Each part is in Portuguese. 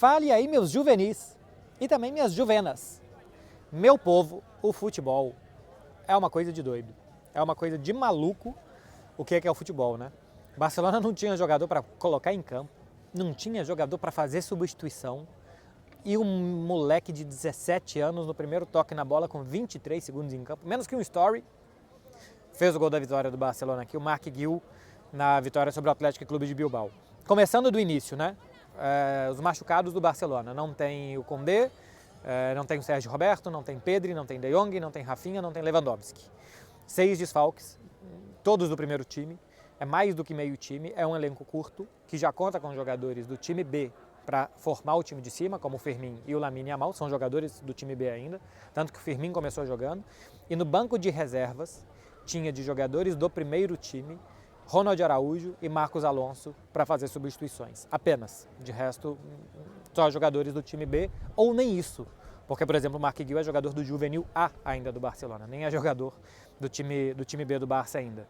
Fale aí, meus juvenis e também minhas juvenas. Meu povo, o futebol é uma coisa de doido, é uma coisa de maluco o que é o futebol, né? Barcelona não tinha jogador para colocar em campo, não tinha jogador para fazer substituição e um moleque de 17 anos no primeiro toque na bola com 23 segundos em campo, menos que um story, fez o gol da vitória do Barcelona aqui, o Marc Guiu, na vitória sobre o Atlético Clube de Bilbao. Começando do início, né? Os machucados do Barcelona. Não tem o Koundé, não tem o Sérgio Roberto, não tem Pedri, não tem De Jong, não tem Rafinha, não tem Lewandowski. 6 desfalques, todos do primeiro time. É mais do que meio time, é um elenco curto, que já conta com jogadores do time B para formar o time de cima, como o Fermín e o Lamine Yamal, são jogadores do time B ainda, tanto que o Fermín começou jogando. E no banco de reservas tinha de jogadores do primeiro time Ronald Araújo e Marcos Alonso para fazer substituições, apenas. De resto, só jogadores do time B, ou nem isso. Porque, por exemplo, o Marc Guiu é jogador do Juvenil A ainda do Barcelona, nem é jogador do time B do Barça ainda.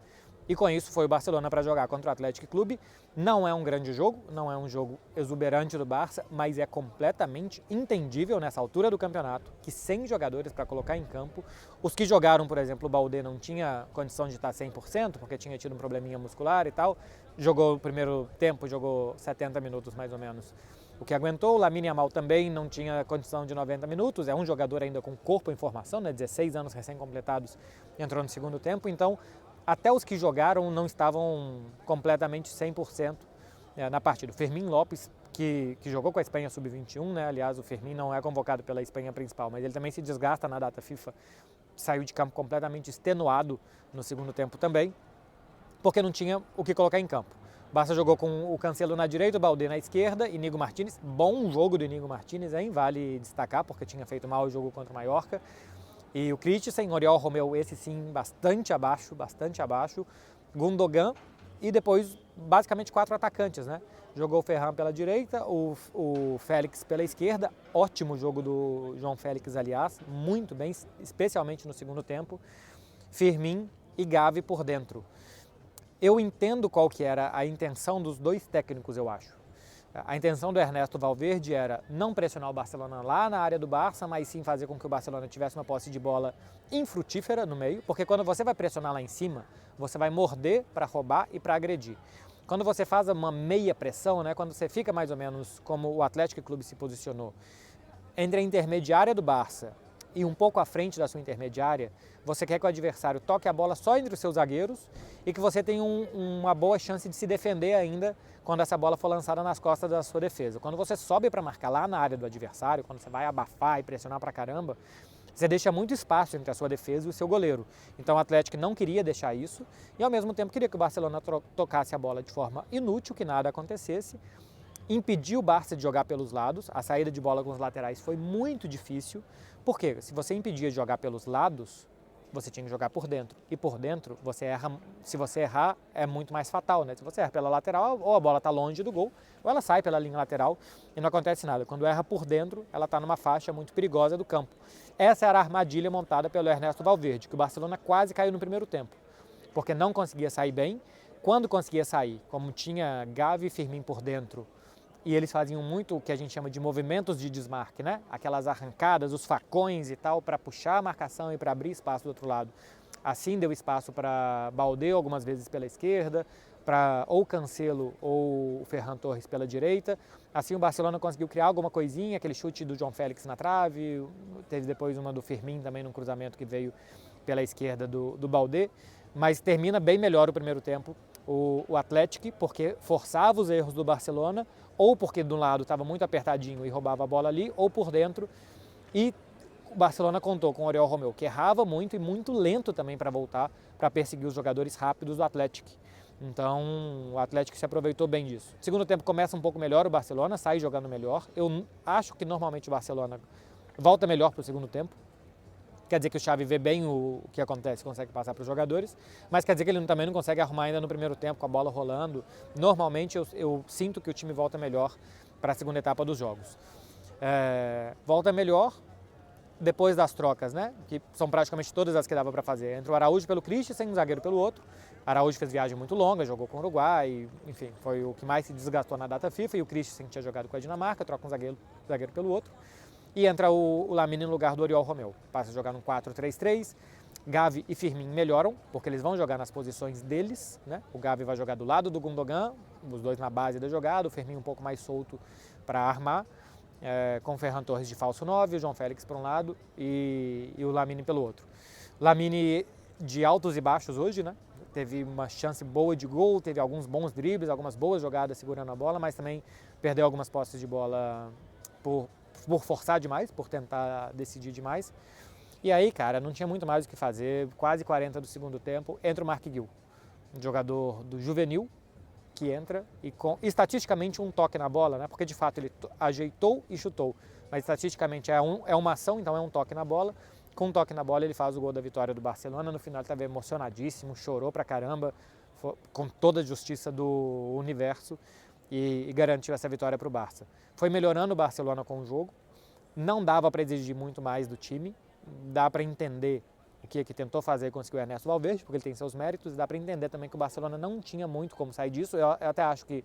E com isso foi o Barcelona para jogar contra o Atlético Clube. Não é um grande jogo, não é um jogo exuberante do Barça, mas é completamente entendível nessa altura do campeonato que 100 jogadores para colocar em campo. Os que jogaram, por exemplo, o Baldé não tinha condição de estar 100%, porque tinha tido um probleminha muscular e tal. Jogou o primeiro tempo, jogou 70 minutos mais ou menos. O que aguentou, o Lamine Yamal também não tinha condição de 90 minutos, é um jogador ainda com corpo em formação, né? 16 anos recém-completados, entrou no segundo tempo, então até os que jogaram não estavam completamente 100% na partida. O Fermín Lopes, que jogou com a Espanha Sub-21, né? Aliás, o Fermín não é convocado pela Espanha principal, mas ele também se desgasta na data FIFA, saiu de campo completamente extenuado no segundo tempo também, porque não tinha o que colocar em campo. O Barça jogou com o Cancelo na direita, o Baldé na esquerda, Iñigo Martínez, bom jogo do Iñigo Martínez, hein? Vale destacar, porque tinha feito mal o jogo contra o Mallorca. E o Christensen, Oriol Romeu, esse sim, bastante abaixo, Gundogan e depois basicamente 4 atacantes, né? Jogou o Ferran pela direita, o Félix pela esquerda, ótimo jogo do João Félix, aliás, muito bem, especialmente no segundo tempo, Fermín e Gavi por dentro. Eu entendo qual que era a intenção dos dois técnicos, eu acho. A intenção do Ernesto Valverde era não pressionar o Barcelona lá na área do Barça, mas sim fazer com que o Barcelona tivesse uma posse de bola infrutífera no meio, porque quando você vai pressionar lá em cima, você vai morder para roubar e para agredir. Quando você faz uma meia pressão, né, quando você fica mais ou menos como o Atlético Clube se posicionou, entre a intermediária do Barça e um pouco à frente da sua intermediária, você quer que o adversário toque a bola só entre os seus zagueiros e que você tenha uma boa chance de se defender ainda quando essa bola for lançada nas costas da sua defesa. Quando você sobe para marcar lá na área do adversário, quando você vai abafar e pressionar pra caramba, você deixa muito espaço entre a sua defesa e o seu goleiro. Então o Atlético não queria deixar isso e ao mesmo tempo queria que o Barcelona tocasse a bola de forma inútil, que nada acontecesse. Impediu o Barça de jogar pelos lados, a saída de bola com os laterais foi muito difícil, porque se você impedia de jogar pelos lados, você tinha que jogar por dentro. E por dentro, você erra, se você errar, é muito mais fatal, né? Se você erra pela lateral, ou a bola está longe do gol, ou ela sai pela linha lateral e não acontece nada. Quando erra por dentro, ela está numa faixa muito perigosa do campo. Essa era a armadilha montada pelo Ernesto Valverde, que o Barcelona quase caiu no primeiro tempo, porque não conseguia sair bem. Quando conseguia sair, como tinha Gavi e Fermín por dentro, e eles faziam muito o que a gente chama de movimentos de desmarque, né? Aquelas arrancadas, os facões e tal, para puxar a marcação e para abrir espaço do outro lado. Assim deu espaço para Baldé algumas vezes pela esquerda, para ou Cancelo ou o Ferran Torres pela direita. Assim o Barcelona conseguiu criar alguma coisinha, aquele chute do João Félix na trave, teve depois uma do Fermín também num cruzamento que veio pela esquerda do Baldé, mas termina bem melhor o primeiro tempo o Atlético, porque forçava os erros do Barcelona, ou porque do lado estava muito apertadinho e roubava a bola ali, ou por dentro. E o Barcelona contou com o Oriol Romeu, que errava muito e muito lento também para voltar, para perseguir os jogadores rápidos do Atlético. Então o Atlético se aproveitou bem disso. Segundo tempo começa um pouco melhor o Barcelona, sai jogando melhor. Eu acho que normalmente o Barcelona volta melhor para o segundo tempo. Quer dizer que o Xavi vê bem o que acontece, consegue passar para os jogadores, mas quer dizer que ele também não consegue arrumar ainda no primeiro tempo com a bola rolando. Normalmente eu sinto que o time volta melhor para a segunda etapa dos jogos. Volta melhor depois das trocas, né? Que são praticamente todas as que dava para fazer. Entra o Araújo pelo Christensen, um zagueiro pelo outro. Araújo fez viagem muito longa, jogou com o Uruguai, enfim, foi o que mais se desgastou na data FIFA, e o Christensen tinha jogado com a Dinamarca, troca um zagueiro pelo outro. E entra o Lamine no lugar do Oriol Romeu, passa a jogar num 4-3-3, Gavi e Firmino melhoram, porque eles vão jogar nas posições deles, né? O Gavi vai jogar do lado do Gundogan, os dois na base da jogada, o Firmino um pouco mais solto para armar, com o Ferran Torres de falso 9, o João Félix por um lado e o Lamine pelo outro. Lamine de altos e baixos hoje, né? Teve uma chance boa de gol, teve alguns bons dribles, algumas boas jogadas segurando a bola, mas também perdeu algumas posses de bola por forçar demais, por tentar decidir demais. E aí, cara, não tinha muito mais o que fazer, quase 40 do segundo tempo, entra o Mark Guiu, um jogador do juvenil, que entra e com estatisticamente um toque na bola, né? Porque de fato ele ajeitou e chutou, mas estatisticamente é uma ação, então é um toque na bola. Com um toque na bola ele faz o gol da vitória do Barcelona, no final ele estava emocionadíssimo, chorou pra caramba, com toda a justiça do universo e garantiu essa vitória para o Barça. Foi melhorando o Barcelona com o jogo, não dava para exigir muito mais do time, dá para entender o que tentou fazer e conseguiu o Ernesto Valverde, porque ele tem seus méritos, e dá para entender também que o Barcelona não tinha muito como sair disso. Eu até acho que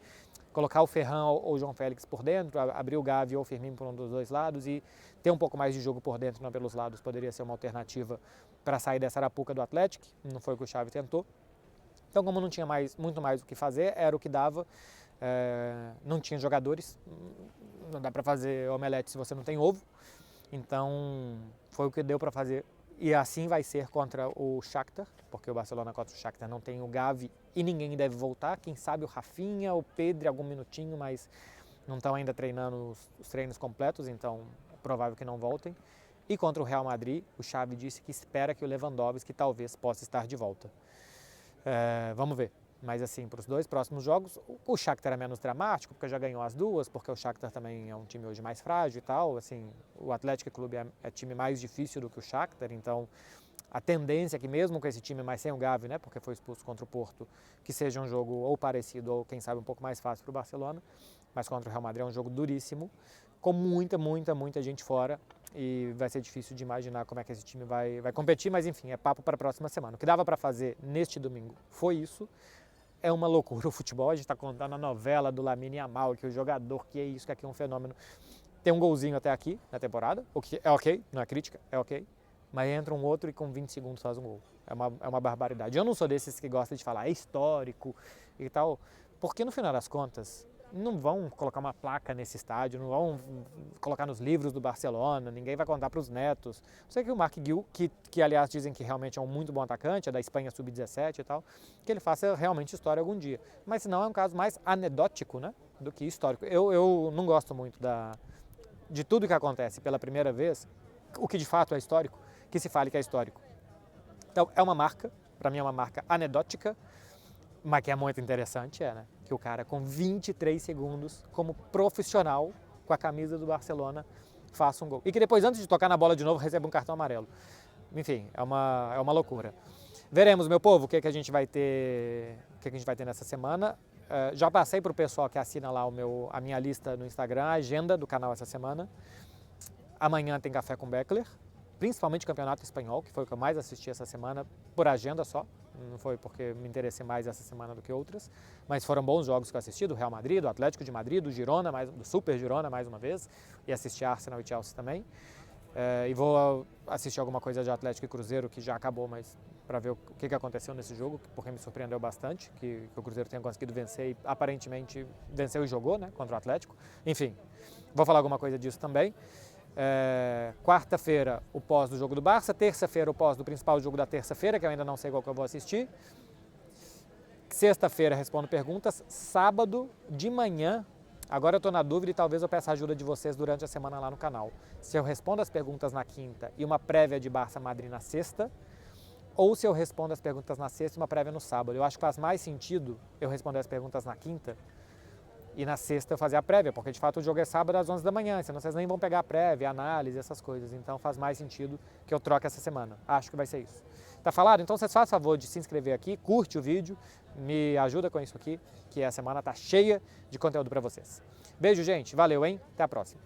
colocar o Ferran ou o João Félix por dentro, abrir o Gavi ou o Firmino por um dos dois lados e ter um pouco mais de jogo por dentro, não pelos lados, poderia ser uma alternativa para sair dessa arapuca do Atlético, não foi o que o Xavi tentou. Então, como não tinha muito mais o que fazer, era o que dava, não tinha jogadores, não dá para fazer omelete se você não tem ovo, então foi o que deu para fazer. E assim vai ser contra o Shakhtar, porque o Barcelona contra o Shakhtar não tem o Gavi e ninguém deve voltar. Quem sabe o Rafinha, o Pedri, algum minutinho, mas não estão ainda treinando os treinos completos, então é provável que não voltem. E contra o Real Madrid, o Xavi disse que espera que o Lewandowski talvez possa estar de volta. Vamos ver. Mas assim, para os dois próximos jogos, o Shakhtar é menos dramático, porque já ganhou as duas, porque o Shakhtar também é um time hoje mais frágil e tal. Assim, o Atlético Clube é time mais difícil do que o Shakhtar, então a tendência é que mesmo com esse time, mas sem o Gavi, né, porque foi expulso contra o Porto, que seja um jogo ou parecido ou quem sabe um pouco mais fácil para o Barcelona, mas contra o Real Madrid é um jogo duríssimo, com muita gente fora, e vai ser difícil de imaginar como é que esse time vai competir, mas enfim, é papo para a próxima semana. O que dava para fazer neste domingo foi isso. É uma loucura o futebol, a gente está contando a novela do Lamine Yamal, que o jogador, que é isso, que aqui é um fenômeno. Tem um golzinho até aqui na temporada, o que é ok, não é crítica, é ok, mas entra um outro e com 20 segundos faz um gol. É uma barbaridade. Eu não sou desses que gosta de falar, é histórico e tal, porque no final das contas, não vão colocar uma placa nesse estádio, não vão colocar nos livros do Barcelona, ninguém vai contar para os netos. Sei que o Mark Guiu, que aliás dizem que realmente é um muito bom atacante, é da Espanha Sub-17 e tal, que ele faça realmente história algum dia. Mas senão é um caso mais anedótico, né, do que histórico. Eu não gosto muito de tudo que acontece pela primeira vez, o que de fato é histórico, que se fale que é histórico. Então é uma marca, para mim é uma marca anedótica, mas que é muito interessante, né? Que o cara com 23 segundos, como profissional, com a camisa do Barcelona, faça um gol. E que depois, antes de tocar na bola de novo, receba um cartão amarelo. Enfim, é uma loucura. Veremos, meu povo, o que a gente vai ter nessa semana. Já passei para o pessoal que assina lá a minha lista no Instagram, a agenda do canal essa semana. Amanhã tem Café com Beckler, principalmente Campeonato Espanhol, que foi o que eu mais assisti essa semana, por agenda só. Não foi porque me interessei mais essa semana do que outras, mas foram bons jogos que eu assisti, do Real Madrid, do Atlético de Madrid, do Girona, do Super Girona mais uma vez, e assisti Arsenal e Chelsea também. E vou assistir alguma coisa de Atlético e Cruzeiro, que já acabou, mas para ver o que aconteceu nesse jogo, porque me surpreendeu bastante, que o Cruzeiro tenha conseguido vencer e aparentemente venceu e jogou, né, contra o Atlético. Enfim, vou falar alguma coisa disso também. Quarta-feira o pós do jogo do Barça, terça-feira o pós do principal jogo da terça-feira, que eu ainda não sei qual que eu vou assistir. Sexta-feira respondo perguntas, sábado de manhã, agora eu estou na dúvida e talvez eu peça a ajuda de vocês durante a semana lá no canal. Se eu respondo as perguntas na quinta e uma prévia de Barça Madrid na sexta, ou se eu respondo as perguntas na sexta e uma prévia no sábado. Eu acho que faz mais sentido eu responder as perguntas na quinta e na sexta eu fazer a prévia, porque de fato o jogo é sábado às 11 da manhã, senão vocês nem vão pegar a prévia, a análise, essas coisas. Então faz mais sentido que eu troque essa semana. Acho que vai ser isso. Tá falado? Então vocês fazem o favor de se inscrever aqui, curte o vídeo, me ajuda com isso aqui, que a semana tá cheia de conteúdo para vocês. Beijo, gente. Valeu, hein? Até a próxima.